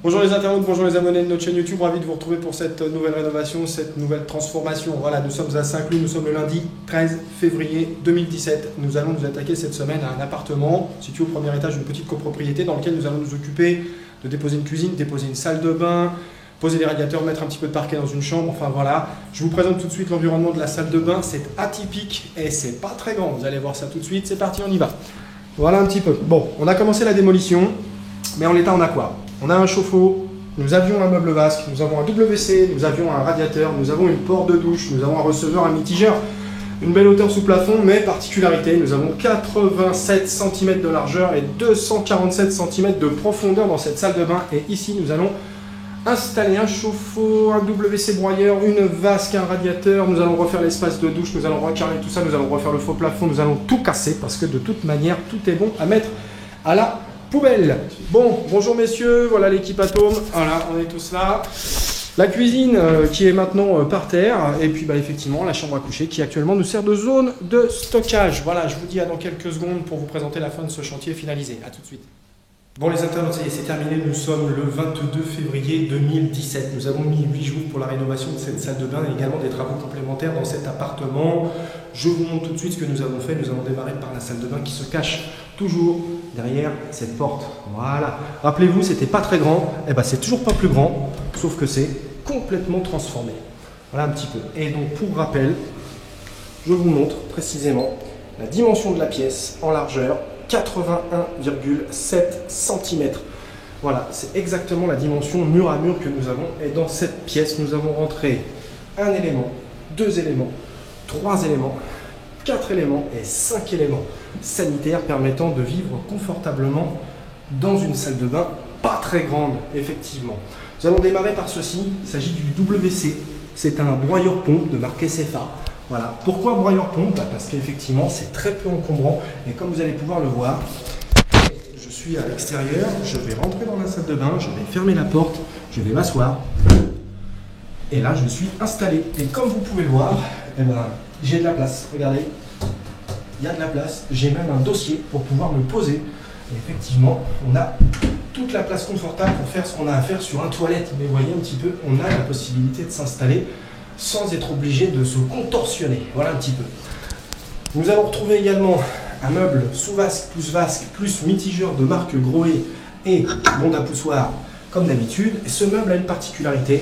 Bonjour les internautes, bonjour les abonnés de notre chaîne YouTube, ravi de vous retrouver pour cette nouvelle rénovation, cette nouvelle transformation. Voilà, nous sommes à Saint-Cloud, nous sommes le lundi 13 février 2017. Nous allons nous attaquer cette semaine à un appartement situé au premier étage d'une petite copropriété dans lequel nous allons nous occuper de déposer une cuisine, déposer une salle de bain, poser des radiateurs, mettre un petit peu de parquet dans une chambre, enfin voilà. Je vous présente tout de suite l'environnement de la salle de bain, c'est atypique et c'est pas très grand, vous allez voir ça tout de suite, c'est parti, on y va. Voilà un petit peu. Bon, on a commencé la démolition, mais en l'état on a quoi? On a un chauffe-eau, nous avions un meuble vasque, nous avons un WC, nous avions un radiateur, nous avons une porte de douche, nous avons un receveur, un mitigeur, une belle hauteur sous plafond, mais particularité, nous avons 87 cm de largeur et 247 cm de profondeur dans cette salle de bain. Et ici, nous allons installer un chauffe-eau, un WC broyeur, une vasque, un radiateur, nous allons refaire l'espace de douche, nous allons recarrer tout ça, nous allons refaire le faux plafond, nous allons tout casser parce que de toute manière, tout est bon à mettre à la poubelle. Bon, bonjour messieurs, voilà l'équipe Atome, voilà, on est tous là. La cuisine qui est maintenant par terre, et puis effectivement la chambre à coucher qui actuellement nous sert de zone de stockage. Voilà, je vous dis à dans quelques secondes pour vous présenter la fin de ce chantier finalisé. A tout de suite. Bon les internautes, ça y est, c'est terminé, nous sommes le 22 février 2017. Nous avons mis 8 jours pour la rénovation de cette salle de bain et également des travaux complémentaires dans cet appartement. Je vous montre tout de suite ce que nous avons fait. Nous avons démarré par la salle de bain qui se cache toujours derrière cette porte. Voilà. Rappelez-vous, c'était pas très grand. Eh ben, c'est toujours pas plus grand, sauf que c'est complètement transformé. Voilà un petit peu. Et donc, pour rappel, je vous montre précisément la dimension de la pièce en largeur, 81,7 cm. Voilà, c'est exactement la dimension mur à mur que nous avons. Et dans cette pièce, nous avons rentré un élément, 2 éléments, 3 éléments, 4 éléments et 5 éléments sanitaires permettant de vivre confortablement dans une salle de bain pas très grande, effectivement. Nous allons démarrer par ceci, il s'agit du WC. C'est un broyeur pompe de marque SFA. Voilà. Pourquoi broyeur pompe? Parce qu'effectivement, c'est très peu encombrant et comme vous allez pouvoir le voir, je suis à l'extérieur, je vais rentrer dans la salle de bain, je vais fermer la porte, je vais m'asseoir et là, je suis installé. Et comme vous pouvez le voir, eh ben, j'ai de la place. Regardez, il y a de la place. J'ai même un dossier pour pouvoir me poser. Et effectivement, on a toute la place confortable pour faire ce qu'on a à faire sur un toilette. Mais vous voyez un petit peu, on a la possibilité de s'installer sans être obligé de se contorsionner. Voilà un petit peu. Nous allons retrouver également un meuble sous vasque plus mitigeur de marque Grohe et bonde à poussoir comme d'habitude. Et ce meuble a une particularité.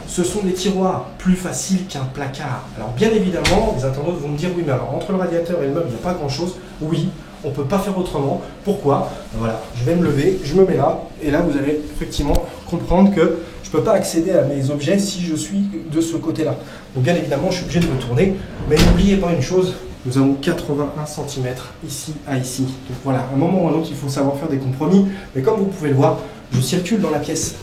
Ce sont des tiroirs plus faciles qu'un placard. Alors bien évidemment, les internautes vont me dire oui, mais alors entre le radiateur et le meuble, il n'y a pas grand chose. Oui, on ne peut pas faire autrement. Pourquoi? Voilà, je vais me lever, je me mets là, et là vous allez effectivement comprendre que je ne peux pas accéder à mes objets si je suis de ce côté-là. Donc bien évidemment, je suis obligé de me tourner, mais n'oubliez pas une chose, nous avons 81 cm ici à ici. Donc voilà, à un moment ou à un autre, il faut savoir faire des compromis. Mais comme vous pouvez le voir, je circule dans la pièce.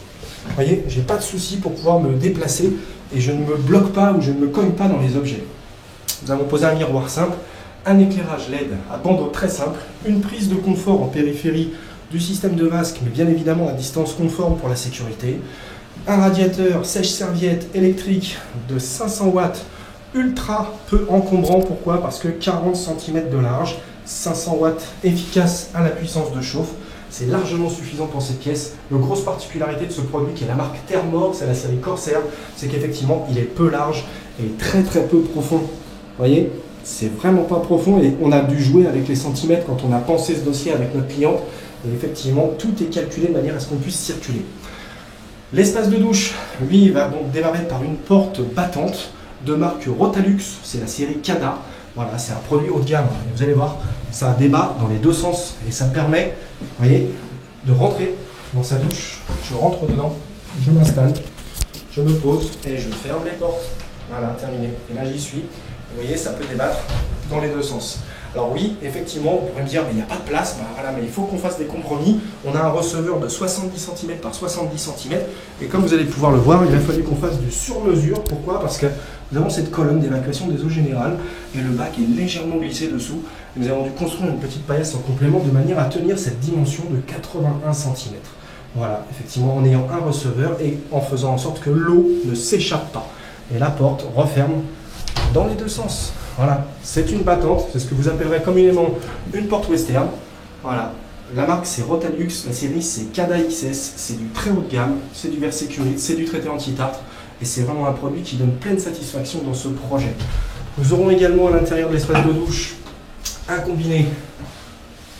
Vous voyez, j'ai pas de souci pour pouvoir me déplacer et je ne me bloque pas ou je ne me cogne pas dans les objets. Nous avons posé un miroir simple, un éclairage LED à bande très simple, une prise de confort en périphérie du système de vasque, mais bien évidemment à distance conforme pour la sécurité, un radiateur sèche-serviette électrique de 500 watts, ultra peu encombrant. Pourquoi? Parce que 40 cm de large, 500 watts efficace à la puissance de chauffe. C'est largement suffisant pour cette pièce. La grosse particularité de ce produit qui est la marque Thermor, c'est la série Corsair, c'est qu'effectivement il est peu large et très peu profond. Vous voyez, c'est vraiment pas profond et on a dû jouer avec les centimètres quand on a pensé ce dossier avec notre cliente. Et effectivement, tout est calculé de manière à ce qu'on puisse circuler. L'espace de douche, lui, va donc démarrer par une porte battante de marque Rotalux, c'est la série Cada. Voilà, c'est un produit haut de gamme. Et vous allez voir, ça débat dans les deux sens et ça permet, vous voyez, de rentrer dans sa douche. Je rentre dedans, je m'installe, je me pose et je ferme les portes. Voilà, terminé. Et là, j'y suis. Vous voyez, ça peut débattre dans les deux sens. Alors oui, effectivement, on pourrait me dire, mais il n'y a pas de place. Voilà, mais il faut qu'on fasse des compromis. On a un receveur de 70 cm par 70 cm. Et comme vous allez pouvoir le voir, il a fallu qu'on fasse du sur-mesure. Pourquoi? Parce que nous avons cette colonne d'évacuation des eaux générales et le bac est légèrement glissé dessous. Et nous avons dû construire une petite paillasse en complément de manière à tenir cette dimension de 81 cm. Voilà, effectivement, en ayant un receveur et en faisant en sorte que l'eau ne s'échappe pas. Et la porte referme dans les deux sens. Voilà, c'est une battante, c'est ce que vous appellerez communément une porte western. Voilà, La marque c'est Rotalux, la série c'est Cada XS, c'est du très haut de gamme, c'est du verre sécurité, c'est du traité anti-tartre et c'est vraiment un produit qui donne pleine satisfaction dans ce projet. Nous aurons également à l'intérieur de l'espace de douche un combiné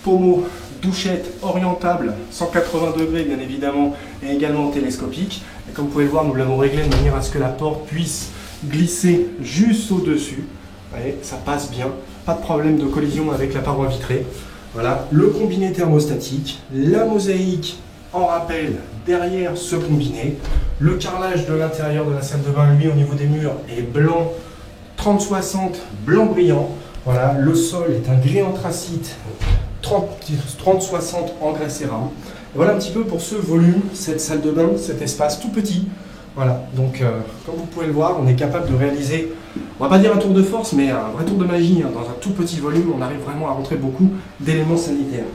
pommeau, douchette orientable, 180 degrés bien évidemment, et également télescopique. Et comme vous pouvez le voir, nous l'avons réglé de manière à ce que la porte puisse glisser juste au-dessus. Vous voyez, ça passe bien, pas de problème de collision avec la paroi vitrée. Voilà, le combiné thermostatique, la mosaïque en rappel derrière ce combiné. Le carrelage de l'intérieur de la salle de bain, lui, au niveau des murs, est blanc 30-60, blanc brillant. Voilà, le sol est un gris anthracite 30-60 en grès cérame. Voilà un petit peu pour ce volume, cette salle de bain, cet espace tout petit. Voilà, donc comme vous pouvez le voir, on est capable de réaliser, on va pas dire un tour de force, mais un vrai tour de magie. Dans un tout petit volume, on arrive vraiment à rentrer beaucoup d'éléments sanitaires.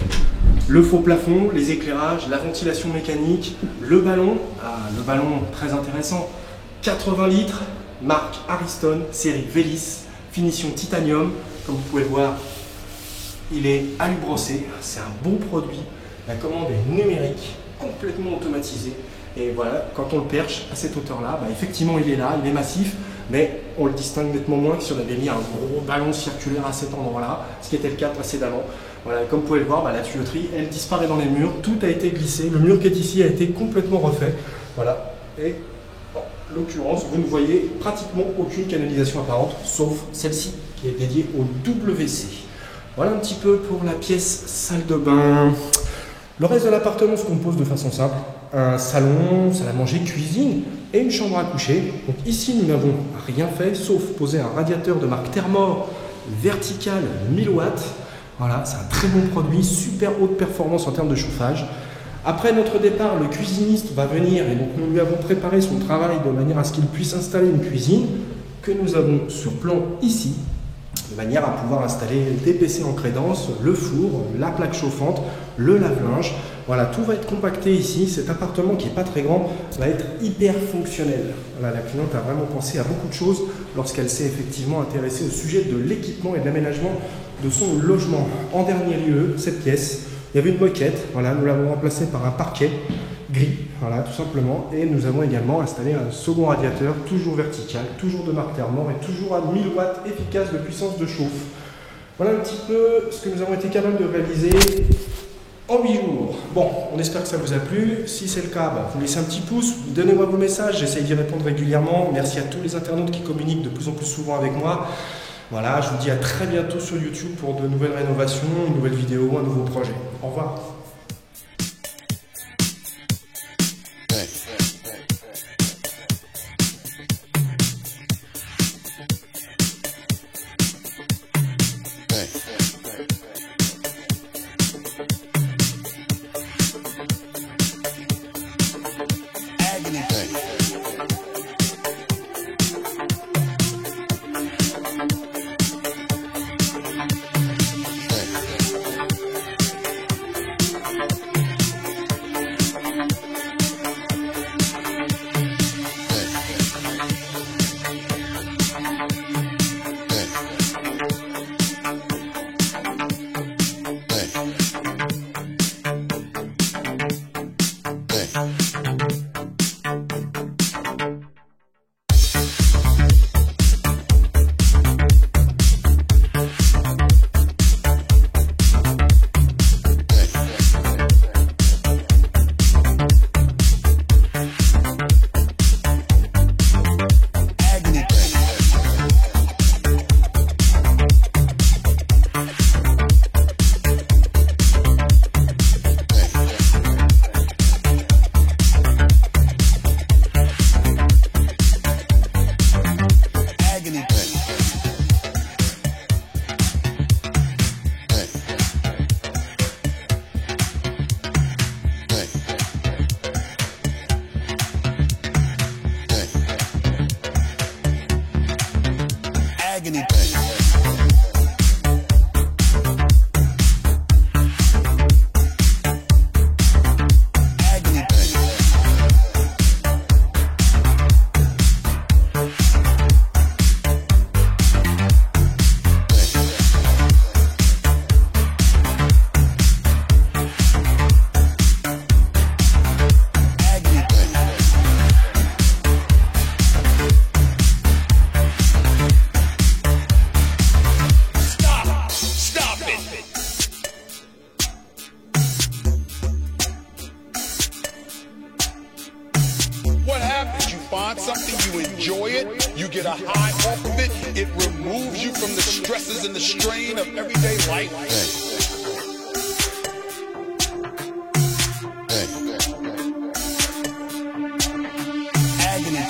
Le faux plafond, les éclairages, la ventilation mécanique, le ballon très intéressant, 80 litres, marque Ariston, série Vélis, finition titanium. Comme vous pouvez le voir, il est alu-brossé, c'est un bon produit. La commande est numérique, complètement automatisée. Et voilà, quand on le perche à cette hauteur-là, effectivement il est là, il est massif, mais on le distingue nettement moins que si on avait mis un gros ballon circulaire à cet endroit-là, ce qui était le cas précédemment. Voilà, comme vous pouvez le voir, la tuyauterie, elle disparaît dans les murs, tout a été glissé, le mur qui est ici a été complètement refait. Voilà, et en l'occurrence, vous ne voyez pratiquement aucune canalisation apparente, sauf celle-ci qui est dédiée au WC. Voilà un petit peu pour la pièce salle de bain. Le reste de l'appartement se compose de façon simple. Un salon, salle à manger, cuisine et une chambre à coucher. Donc ici, nous n'avons rien fait, sauf poser un radiateur de marque Thermor vertical 1000 watts. Voilà, c'est un très bon produit, super haute performance en termes de chauffage. Après notre départ, le cuisiniste va venir et donc nous lui avons préparé son travail de manière à ce qu'il puisse installer une cuisine que nous avons sur plan ici, de manière à pouvoir installer des PC en crédence, le four, la plaque chauffante, le lave-linge. Voilà, tout va être compacté ici. Cet appartement qui n'est pas très grand va être hyper fonctionnel. Voilà, la cliente a vraiment pensé à beaucoup de choses lorsqu'elle s'est effectivement intéressée au sujet de l'équipement et de l'aménagement de son logement. En dernier lieu, cette pièce, il y avait une moquette. Voilà, nous l'avons remplacée par un parquet gris, voilà, tout simplement. Et nous avons également installé un second radiateur, toujours vertical, toujours de marque Thermor et toujours à 1000 watts efficace de puissance de chauffe. Voilà un petit peu ce que nous avons été capables de réaliser en 8 jours. Bon, on espère que ça vous a plu. Si c'est le cas, vous laissez un petit pouce, donnez-moi vos messages, j'essaye d'y répondre régulièrement. Merci à tous les internautes qui communiquent de plus en plus souvent avec moi. Voilà, je vous dis à très bientôt sur YouTube pour de nouvelles rénovations, une nouvelle vidéo, un nouveau projet. Au revoir. something, you enjoy it, you get a high off of it, it removes you from the stresses and the strain of everyday life. Agony.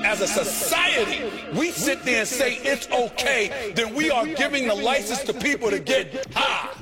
As a society, we sit there and say it's okay, then we are giving the license to people to get high.